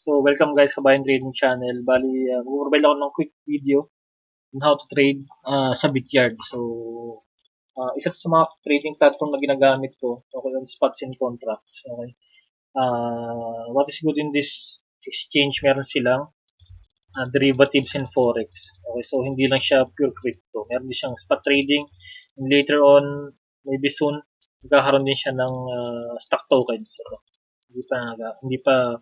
So, welcome guys sa Bayan Trading Channel. Bali, mag-provide ako ng quick video on how to trade sa Bityard. So, isa sa mga trading platform na ginagamit ko, okay, on spots and contracts. Okay. What is good in this exchange, meron silang derivatives and forex. Okay, so hindi lang siya pure crypto. Meron din siyang spot trading. And later on, maybe soon, magkakaroon din siya ng stock tokens. So, hindi pa hindi pa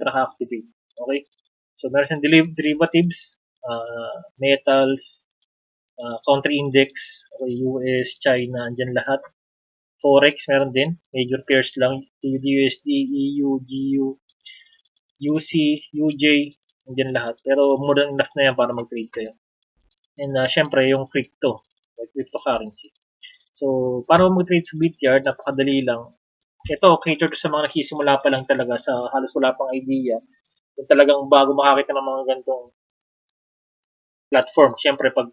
naka-activate. Okay? So, meron siyang derivatives, metals, country index, okay, US, China, andyan lahat. Forex, meron din. Major pairs lang. USD, EU, GU, UC, UJ, andyan lahat. Pero more than enough na yan para mag-trade kayo. And syempre, yung crypto, like cryptocurrency. So, para mag-trade sa Bityard, napakadali lang. Ito, cater to sa mga nagsisimula pa lang talaga sa halos wala pang idea. Kung talagang bago makakita ng mga ganitong platform. Siyempre, pag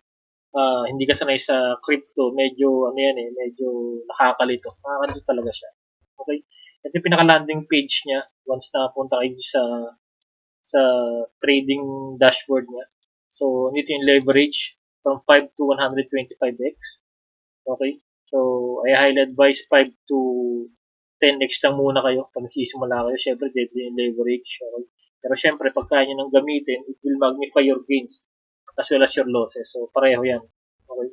hindi ka sanay sa crypto, medyo, medyo nakakalito. Nakakalito talaga siya. Okay? Ito yung pinaka-landing page niya once na punta kayo sa trading dashboard niya. So, dito yung leverage from 5 to 125x. Okay? So, I highly advise 5 to 10x lang muna kayo pag nagsisimula kayo. Siyempre, dito yung leverage. Okay? Pero siyempre, pag kaya nyo nang gamitin, it will magnify your gains as well as your losses. So, pareho yan. Okay?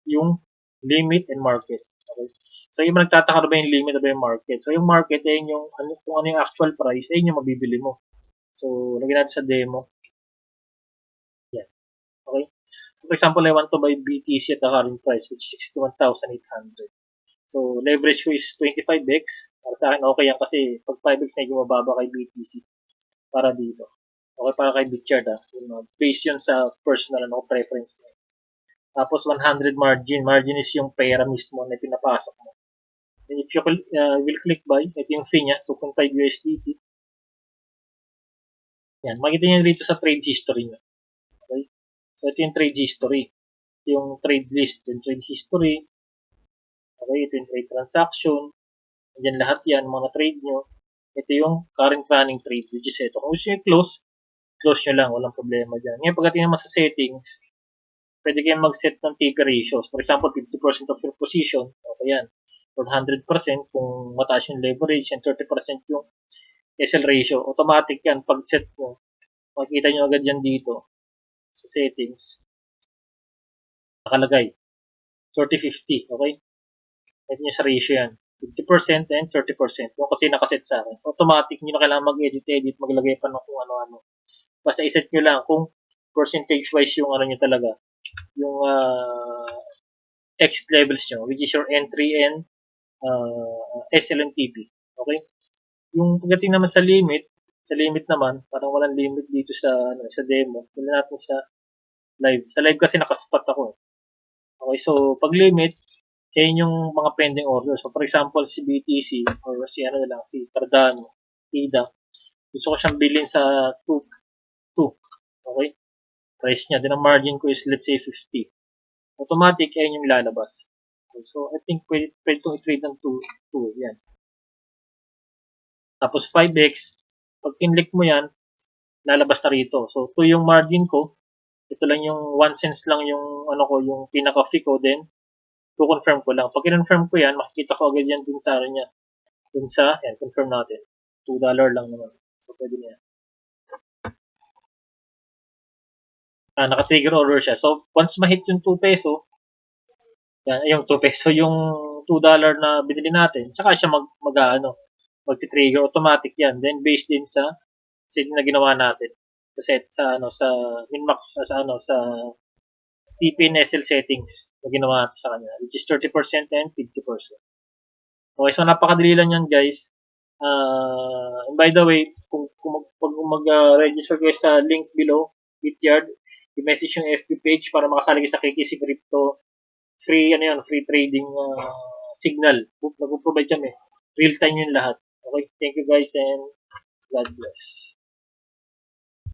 Yung limit and market. Okay? So, yung nagtataka na ba yung limit na ba yung market? So, yung market, ayun yung, kung ano yung actual price, ayun yung mabibili mo. So, lagyan natin sa demo. Yan. Okay? So, for example, I want to buy BTC at the current price, which is 61,800. So, leverage ko is 25x. Para sa akin, okay yan kasi pag 5x medyo mababa kay BTC. Para dito. Okay, para kay Bityard. Based yun sa personal preference mo. Tapos, 100 margin. Margin is yung pera mismo na pinapasok mo. And if you will click buy, ito yung fee niya, 2.5 USDT. Yan, makita niyo dito sa trade history niya. Okay? So, ito yung trade history. Ito yung trade list, yung trade history. Okay, ito yung trade transaction. Diyan lahat yan, mga trade nyo. Ito yung current running trade, which is ito. Kung gusto nyo close nyo lang, walang problema dyan. Ngayon, pagdating naman sa settings, pwede kayong mag-set ng TP ratios. For example, 50% of your position, okay yan. For 100% kung mataas yung leverage, and 30% yung SL ratio. Automatic yan, pag-set mo. Makikita nyo agad yan dito sa settings. Nakalagay. 30-50, okay? Ito nyo sa ratio yan. 50% and 30%. Yung kasi nakaset sa akin. So, automatic, hindi na kailangan mag-edit, maglagay pa ng kung ano-ano. Basta iset nyo lang kung percentage-wise yung ano nyo talaga. Yung exit levels nyo, which is your entry and SLNTP. Okay? Yung pagdating naman sa limit naman, parang walang limit dito sa demo. Tignan natin sa live. Sa live kasi nakaspot ako. Okay, so pag limit, yan yung mga pending orders. So, for example, si BTC or si Cardano, TIDA, gusto ko siyang bilhin sa 2. Okay? Price niya. Then, ang margin ko is, let's say, 50. Automatic, yan yung lalabas. Okay, so, I think pwede itong i-trade ng 2. Yan. Tapos, 5x. Pag kinlik mo yan, lalabas na rito. So, 2 yung margin ko. Ito lang yung 1 cents lang yung, yung pinaka-fee ko. Then, confirm ko lang. Pag i-confirm ko yan, makikita ko agad yan dun sa niya. Yan, confirm natin. $2 lang naman. So, pwede na yan. Naka-trigger order siya. So, once ma-hit yung 2 peso, yan, yung 2 peso, yung $2 na binili natin, tsaka siya mag-trigger automatic yan. Then, based din sa setting na ginawa natin. Sa min-max, sa TP and SL settings na ginawa natin sa kanya, which is 30% and 50%. Okay, so napakadali lang yan, guys. And by the way, kung mag-register kayo sa link below, Bityard, i-message yung FB page para makasali kayo sa KKC Crypto. Free trading signal. Nag-provide kami. Real time yun lahat. Okay, thank you guys and God bless.